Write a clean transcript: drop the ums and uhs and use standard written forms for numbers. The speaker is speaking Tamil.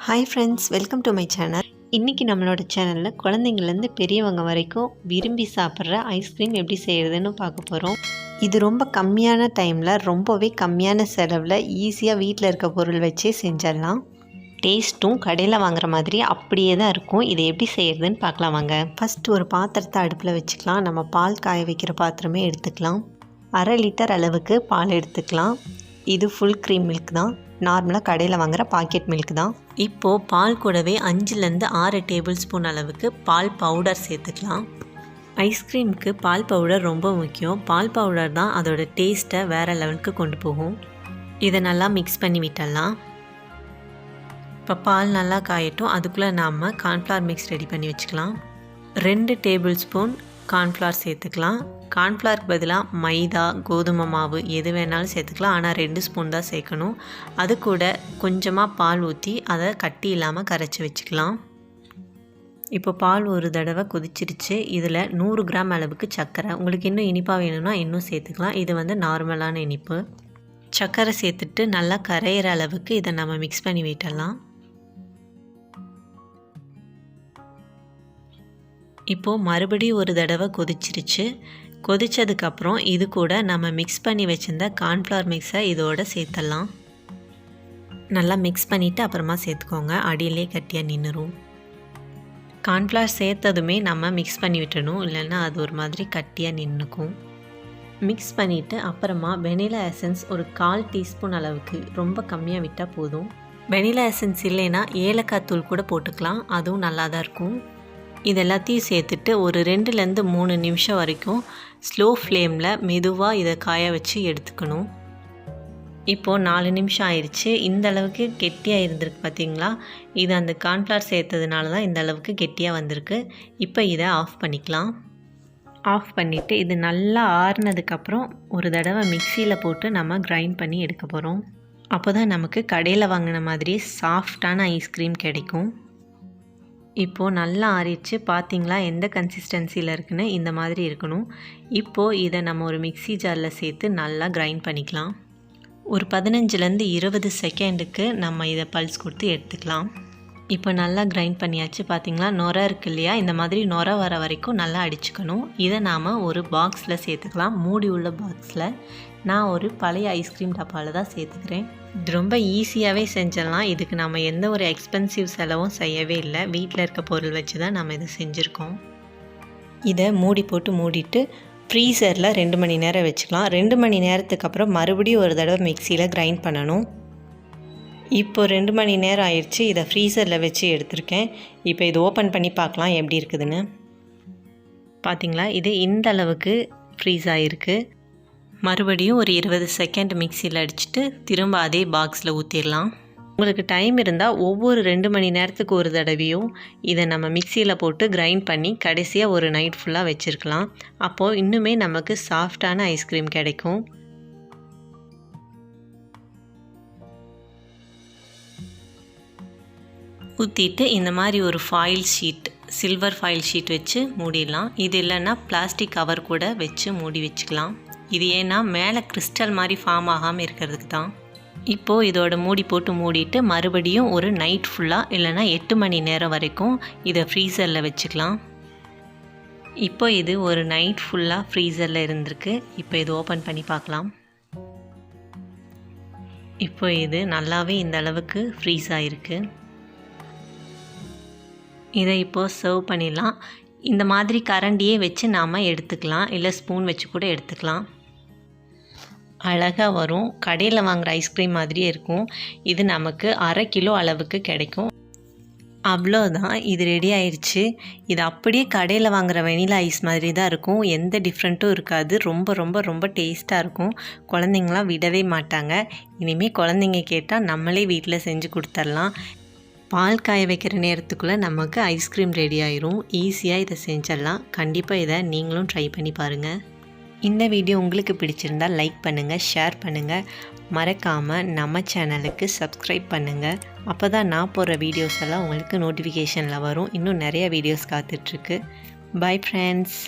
Hi friends, welcome to my channel. இன்றைக்கி நம்மளோட சேனலில் குழந்தைங்கள்லேருந்து பெரியவங்க வரைக்கும் விரும்பி சாப்பிட்ற ஐஸ்கிரீம் எப்படி செய்கிறதுன்னு பார்க்க போகிறோம். இது ரொம்ப கம்மியான டைமில் ரொம்பவே கம்மியான செலவில் ஈஸியாக வீட்டில் இருக்க பொருள் வச்சே செஞ்சிடலாம். டேஸ்ட்டும் கடையில் வாங்குற மாதிரி அப்படியே தான் இருக்கும். இதை எப்படி செய்கிறதுன்னு பார்க்கலாம் வாங்க. ஃபஸ்ட்டு ஒரு பாத்திரத்தை அடுப்பில் வச்சுக்கலாம். நம்ம பால் காய வைக்கிற பாத்திரமே எடுத்துக்கலாம். 1/2 லிட்டர் அளவுக்கு பால் எடுத்துக்கலாம். இது ஃபுல் க்ரீம் மில்க் தான், நார்மலாக கடையில் வாங்குகிற பாக்கெட் மில்க் தான். இப்போது பால் கூடவே 5லேருந்து 6 டேபிள் ஸ்பூன் அளவுக்கு பால் பவுடர் சேர்த்துக்கலாம். ஐஸ்கிரீமுக்கு பால் பவுடர் ரொம்ப முக்கியம். பால் பவுடர் தான் அதோட டேஸ்ட்டை வேறு லெவலுக்கு கொண்டு போகும். இதை நல்லா மிக்ஸ் பண்ணி விட்டுடலாம். இப்போ பால் நல்லா காயட்டும். அதுக்குள்ளே நாம் கார்ன்ஃப்ளவர் மிக்ஸ் ரெடி பண்ணி வச்சுக்கலாம். 2 டேபிள் ஸ்பூன் கார்ன்ஃப்ளவர் சேர்த்துக்கலாம். கார்ன்ஃப்ளவருக்கு பதிலாக மைதா, கோதுமை மாவு எது வேணாலும் சேர்த்துக்கலாம். ஆனால் 2 ஸ்பூன் தான் சேர்க்கணும். அது கூட கொஞ்சமாக பால் ஊற்றி அதை கட்டி இல்லாமல் கரைச்சி வச்சுக்கலாம். இப்போ பால் ஒரு தடவை கொதிச்சிருச்சு. இதில் 100 கிராம் அளவுக்கு சர்க்கரை, உங்களுக்கு இன்னும் இனிப்பாக வேணும்னா இன்னும் சேர்த்துக்கலாம். இது வந்து நார்மலான இனிப்பு. சர்க்கரை சேர்த்துட்டு நல்லா கரையிற அளவுக்கு இதை நம்ம மிக்ஸ் பண்ணி விட்டுடலாம். இப்போது மறுபடியும் ஒரு தடவை கொதிச்சிருச்சு. கொதித்ததுக்கப்புறம் இது கூட நம்ம மிக்ஸ் பண்ணி வச்சுருந்த கார்ன்ஃப்ளவர் மிக்ஸை இதோடு சேர்த்துடலாம். நல்லா மிக்ஸ் பண்ணிவிட்டு அப்புறமா சேர்த்துக்கோங்க, அடியிலே கட்டியாக நின்றுடும். கார்ன்ஃப்ளவர் சேர்த்ததுமே நம்ம மிக்ஸ் பண்ணி விட்டணும், இல்லைன்னா அது ஒரு மாதிரி கட்டியாக நின்றுக்கும். மிக்ஸ் பண்ணிவிட்டு அப்புறமா வெனிலா எசன்ஸ் ஒரு 1/4 டீஸ்பூன் அளவுக்கு, ரொம்ப கம்மியாக விட்டால் போதும். வெனிலா எசன்ஸ் இல்லைன்னா ஏலக்காய் தூள் கூட போட்டுக்கலாம், அதுவும் நல்லா தான் இருக்கும். இது எல்லாத்தையும் சேர்த்துட்டு ஒரு 2லேருந்து 3 நிமிஷம் வரைக்கும் ஸ்லோ ஃப்ளேமில் மெதுவாக இதை காய வச்சு எடுத்துக்கணும். இப்போது 4 நிமிஷம் ஆயிடுச்சு. இந்த அளவுக்கு கெட்டியாக இருந்திருக்கு பார்த்தீங்களா? இது அந்த கார்ன்ஃப்ளவர் சேர்த்ததுனால தான் இந்த அளவுக்கு கெட்டியாக வந்திருக்கு. இப்போ இதை ஆஃப் பண்ணிக்கலாம். ஆஃப் பண்ணிவிட்டு இது நல்லா ஆறுனதுக்கப்புறம் ஒரு தடவை மிக்சியில் போட்டு நம்ம கிரைண்ட் பண்ணி எடுக்க போகிறோம். அப்போ தான் நமக்கு கடையில் வாங்கின மாதிரி சாஃப்டான ஐஸ்கிரீம் கிடைக்கும். இப்போது நல்லா ஆறிடுச்சு. பார்த்திங்களா எந்த கன்சிஸ்டன்சியில் இருக்குன்னு? இந்த மாதிரி இருக்கணும். இப்போது இதை நம்ம ஒரு மிக்ஸி ஜாரில் சேர்த்து நல்லா கிரைண்ட் பண்ணிக்கலாம். ஒரு 15லேருந்து 20 செகண்டுக்கு நம்ம இதை பல்ஸ் கொடுத்து எடுத்துக்கலாம். இப்போ நல்லா கிரைண்ட் பண்ணியாச்சு. பார்த்திங்களா நுரை இருக்கு இல்லையா? இந்த மாதிரி நுரை வர வரைக்கும் நல்லா அடிச்சுக்கணும். இதை நாம் ஒரு பாக்ஸில் சேர்த்துக்கலாம். மூடி உள்ள பாக்ஸில். நான் ஒரு பழைய ஐஸ்கிரீம் டப்பாவில் தான் சேர்த்துக்கிறேன். இது ரொம்ப ஈஸியாகவே செஞ்சிடலாம். இதுக்கு நம்ம எந்த ஒரு எக்ஸ்பென்சிவ் செலவும் செய்யவே இல்லை. வீட்டில் இருக்க பொருள் வச்சு தான் நம்ம இதை செஞ்சுருக்கோம். இதை மூடி போட்டு மூடிட்டு ஃப்ரீசரில் 2 மணி நேரம் வச்சுக்கலாம். 2 மணி நேரத்துக்கு அப்புறம் மறுபடியும் ஒரு தடவை மிக்சியில் கிரைண்ட் பண்ணணும். இப்போ 2 மணி நேரம் ஆயிடுச்சு. இதை ஃப்ரீசரில் வச்சு எடுத்திருக்கேன். இப்போ இது ஓப்பன் பண்ணி பார்க்கலாம் எப்படி இருக்குதுன்னு. பார்த்திங்களா இது இந்த அளவுக்கு ஃப்ரீஸ் ஆகிருக்கு. மறுபடியும் ஒரு 20 செகண்ட் மிக்சியில் அடிச்சுட்டு திரும்ப அதே பாக்ஸில் ஊற்றிடலாம். உங்களுக்கு டைம் இருந்தால் ஒவ்வொரு 2 மணி நேரத்துக்கு ஒரு தடவையும் இதை நம்ம மிக்சியில் போட்டு கிரைண்ட் பண்ணி கடைசியாக ஒரு நைட் ஃபுல்லாக வச்சுருக்கலாம். அப்போது இன்னுமே நமக்கு சாஃப்டான ஐஸ்கிரீம் கிடைக்கும். ஊற்றிட்டு இந்த மாதிரி ஒரு foil sheet, silver foil sheet வச்சு மூடிடலாம். இது இல்லைன்னா பிளாஸ்டிக் கவர் கூட வச்சு மூடி வச்சுக்கலாம். இது ஏன்னா மேலே கிறிஸ்டல் மாதிரி ஃபார்ம் ஆகாமல் இருக்கிறதுக்கு தான். இப்போது இதோட மூடி போட்டு மூடிட்டு மறுபடியும் ஒரு நைட் ஃபுல்லாக இல்லைன்னா 8 மணி நேரம் வரைக்கும் இதை ஃப்ரீசரில் வச்சுக்கலாம். இப்போ இது ஒரு நைட் ஃபுல்லாக ஃப்ரீசரில் இருந்திருக்கு. இப்போ இது ஓப்பன் பண்ணி பார்க்கலாம். இப்போ இது நல்லாவே இந்த அளவுக்கு ஃப்ரீஸ் ஆகிருக்கு. இதை இப்போது சர்வ் பண்ணிடலாம். இந்த மாதிரி கரண்டியே வச்சு நாம் எடுத்துக்கலாம், இல்லை ஸ்பூன் வச்சு கூட எடுத்துக்கலாம். அழகாக வரும். கடையில் வாங்குகிற ஐஸ்கிரீம் மாதிரியே இருக்கும். இது நமக்கு 1/2 கிலோ அளவுக்கு கிடைக்கும். அவ்வளோதான், இது ரெடி ஆயிடுச்சு. இது அப்படியே கடையில் வாங்குகிற வெனிலா ஐஸ் மாதிரி தான் இருக்கும். எந்த டிஃப்ரெண்ட்டும் இருக்காது. ரொம்ப ரொம்ப ரொம்ப டேஸ்ட்டாக இருக்கும். குழந்தைங்களாம் விடவே மாட்டாங்க. இனிமேல் குழந்தைங்க கேட்டால் நம்மளே வீட்டில் செஞ்சு கொடுத்துர்லாம். பால் காய வைக்கிற நேரத்துக்குள்ளே நமக்கு ஐஸ்கிரீம் ரெடி ஆயிரும். ஈஸியாக இதை செஞ்சிடலாம். கண்டிப்பாக இதை நீங்களும் ட்ரை பண்ணி பாருங்கள். இந்த வீடியோ உங்களுக்கு பிடிச்சிருந்தால் லைக் பண்ணுங்கள், ஷேர் பண்ணுங்கள். மறக்காமல் நம்ம சேனலுக்கு சப்ஸ்கிரைப் பண்ணுங்கள். அப்போ தான் நான் போடுற வீடியோஸ் எல்லாம் உங்களுக்கு நோட்டிஃபிகேஷனில் வரும். இன்னும் நிறைய வீடியோஸ் காத்துட்ருக்கு. Bye friends.